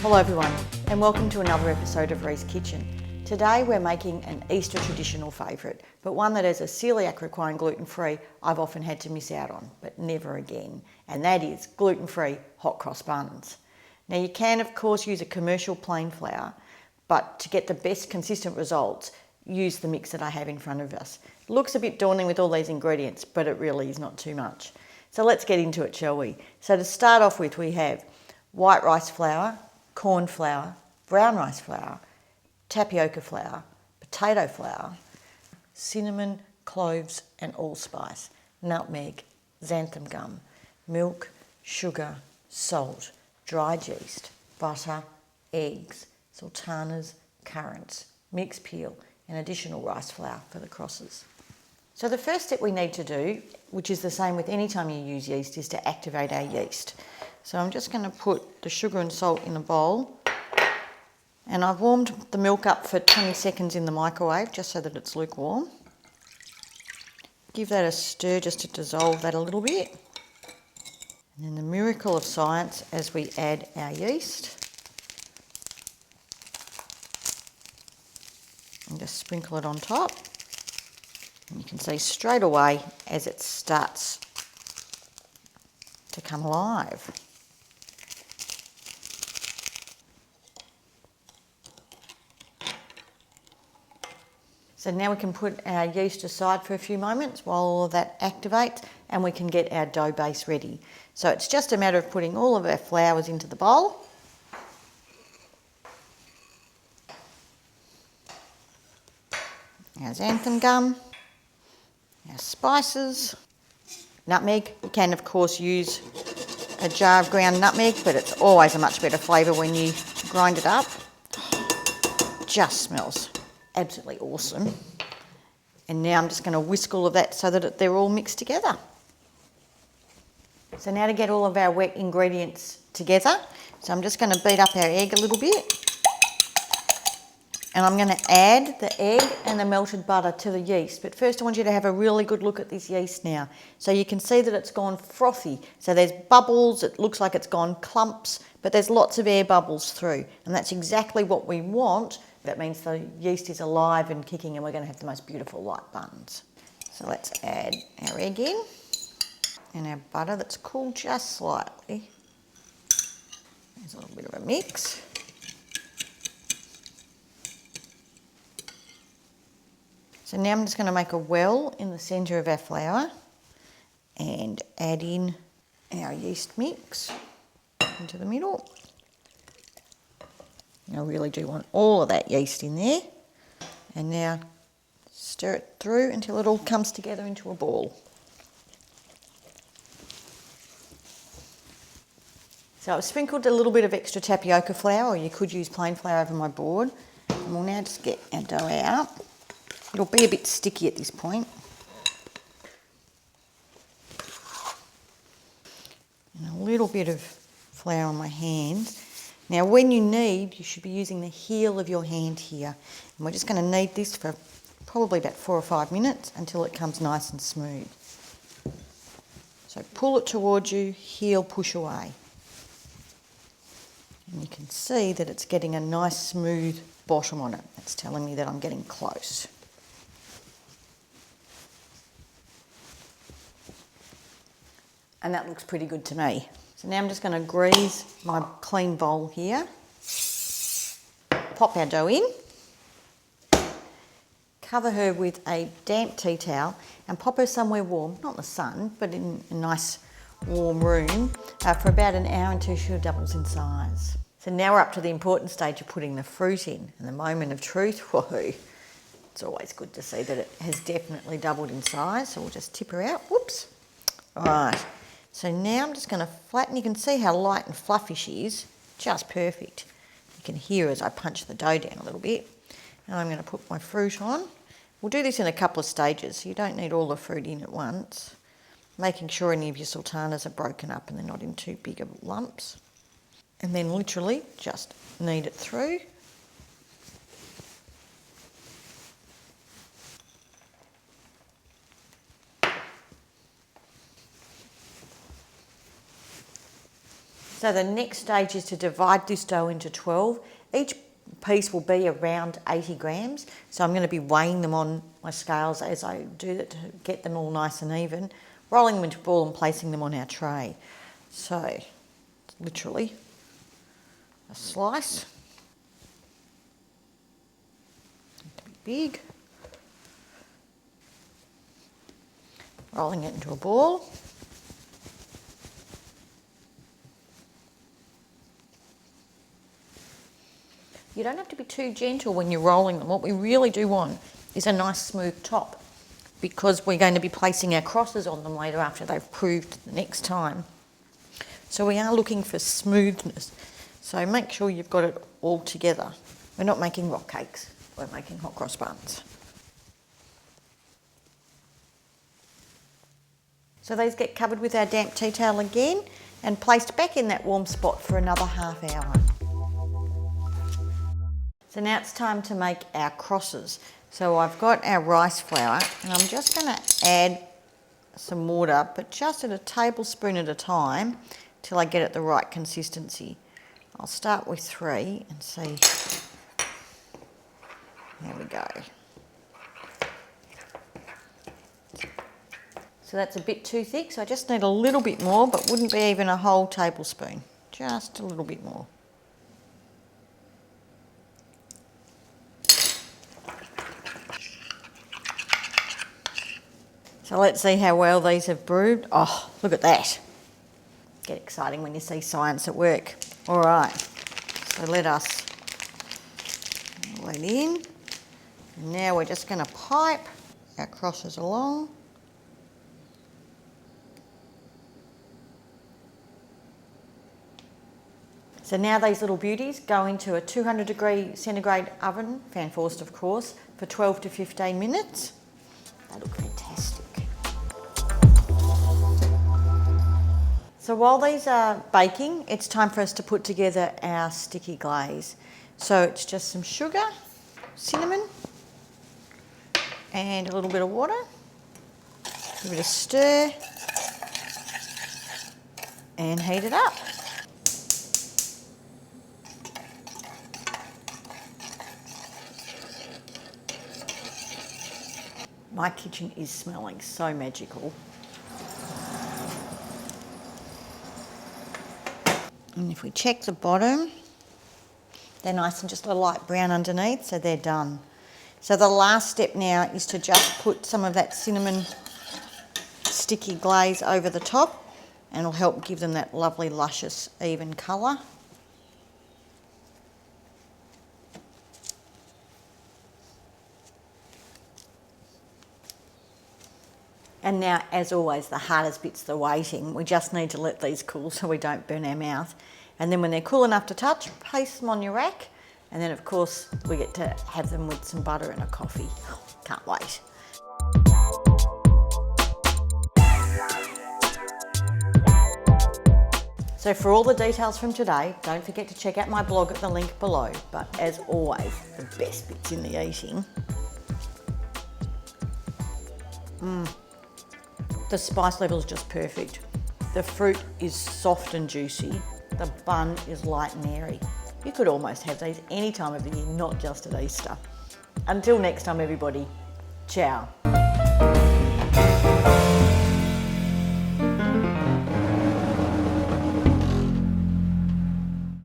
Hello everyone, and welcome to another episode of RiesKitchen. Today we're making an Easter traditional favourite, but one that as a celiac requiring gluten-free, I've often had to miss out on, but never again, and that is gluten-free hot cross buns. Now you can of course use a commercial plain flour, but to get the best consistent results, use the mix that I have in front of us. It looks a bit daunting with all these ingredients, but it really is not too much. So let's get into it, shall we? So to start off with, we have white rice flour, corn flour, brown rice flour, tapioca flour, potato flour, cinnamon, cloves and allspice, nutmeg, xanthan gum, milk, sugar, salt, dried yeast, butter, eggs, sultanas, currants, mixed peel and additional rice flour for the crosses. So the first step we need to do, which is the same with any time you use yeast, is to activate our yeast. So I'm just going to put the sugar and salt in a bowl, and I've warmed the milk up for 20 seconds in the microwave just so that it's lukewarm. Give that a stir just to dissolve that a little bit. And then the miracle of science as we add our yeast. And just sprinkle it on top. And you can see straight away as it starts to come alive. So now we can put our yeast aside for a few moments while all of that activates, and we can get our dough base ready. So it's just a matter of putting all of our flours into the bowl. Our xanthan gum, our spices, nutmeg. You can of course use a jar of ground nutmeg, but it's always a much better flavour when you grind it up. Just smells absolutely awesome. And now I'm just going to whisk all of that so that they're all mixed together. So now to get all of our wet ingredients together, so I'm just going to beat up our egg a little bit. And I'm going to add the egg and the melted butter to the yeast. But first I want you to have a really good look at this yeast now. So you can see that it's gone frothy. So there's bubbles, it looks like it's gone clumps, but there's lots of air bubbles through. And that's exactly what we want. That means the yeast is alive and kicking, and we're going to have the most beautiful light buns. So let's add our egg in and our butter that's cooled just slightly. There's a little bit of a mix. So now I'm just going to make a well in the centre of our flour and add in our yeast mix into the middle. I really do want all of that yeast in there. And now stir it through until it all comes together into a ball. So I've sprinkled a little bit of extra tapioca flour, or you could use plain flour over my board. And we'll now just get our dough out. It'll be a bit sticky at this point. And a little bit of flour on my hands. Now when you knead, you should be using the heel of your hand here. And we're just going to knead this for probably about 4 or 5 minutes until it comes nice and smooth. So pull it towards you, heel push away. And you can see that it's getting a nice smooth bottom on it. That's telling me that I'm getting close. And that looks pretty good to me. So now I'm just going to grease my clean bowl here. Pop our dough in. Cover her with a damp tea towel and pop her somewhere warm, not in the sun, but in a nice warm room for about an hour until she doubles in size. So now we're up to the important stage of putting the fruit in, and the moment of truth, woohoo. It's always good to see that it has definitely doubled in size, so we'll just tip her out. Whoops. All right. So now I'm just going to flatten. You can see how light and fluffy she is. Just perfect. You can hear as I punch the dough down a little bit. And I'm going to put my fruit on. We'll do this in a couple of stages, so you don't need all the fruit in at once. Making sure any of your sultanas are broken up and they're not in too big of lumps. And then literally just knead it through. So the next stage is to divide this dough into 12. Each piece will be around 80 grams. So I'm going to be weighing them on my scales as I do that to get them all nice and even, rolling them into a ball and placing them on our tray. So literally a slice. Big. Rolling it into a ball. You don't have to be too gentle when you're rolling them. What we really do want is a nice smooth top, because we're going to be placing our crosses on them later after they've proved the next time. So we are looking for smoothness. So make sure you've got it all together. We're not making rock cakes, we're making hot cross buns. So these get covered with our damp tea towel again and placed back in that warm spot for another half hour. So now it's time to make our crosses. So I've got our rice flour and I'm just going to add some water, but just at a tablespoon at a time till I get it the right consistency. I'll start with 3 and see. There we go. So that's a bit too thick, so I just need a little bit more, but wouldn't be even a whole tablespoon. Just a little bit more. So let's see how well these have brewed. Oh, look at that. Get exciting when you see science at work. All right, so let us roll it in. And now we're just going to pipe our crosses along. So now these little beauties go into a 200-degree centigrade oven, fan forced of course, for 12 to 15 minutes. They look fantastic. So while these are baking, it's time for us to put together our sticky glaze. So it's just some sugar, cinnamon, and a little bit of water. Give it a stir and heat it up. My kitchen is smelling so magical. And if we check the bottom, they're nice and just a light brown underneath, so they're done. So the last step now is to just put some of that cinnamon sticky glaze over the top, and it'll help give them that lovely, luscious, even colour. And now, as always, the hardest bit's the waiting. We just need to let these cool so we don't burn our mouth. And then when they're cool enough to touch, place them on your rack. And then, of course, we get to have them with some butter and a coffee. Can't wait. So for all the details from today, don't forget to check out my blog at the link below. But as always, the best bit's in the eating. The spice level is just perfect. The fruit is soft and juicy. The bun is light and airy. You could almost have these any time of the year, not just at Easter. Until next time, everybody, ciao.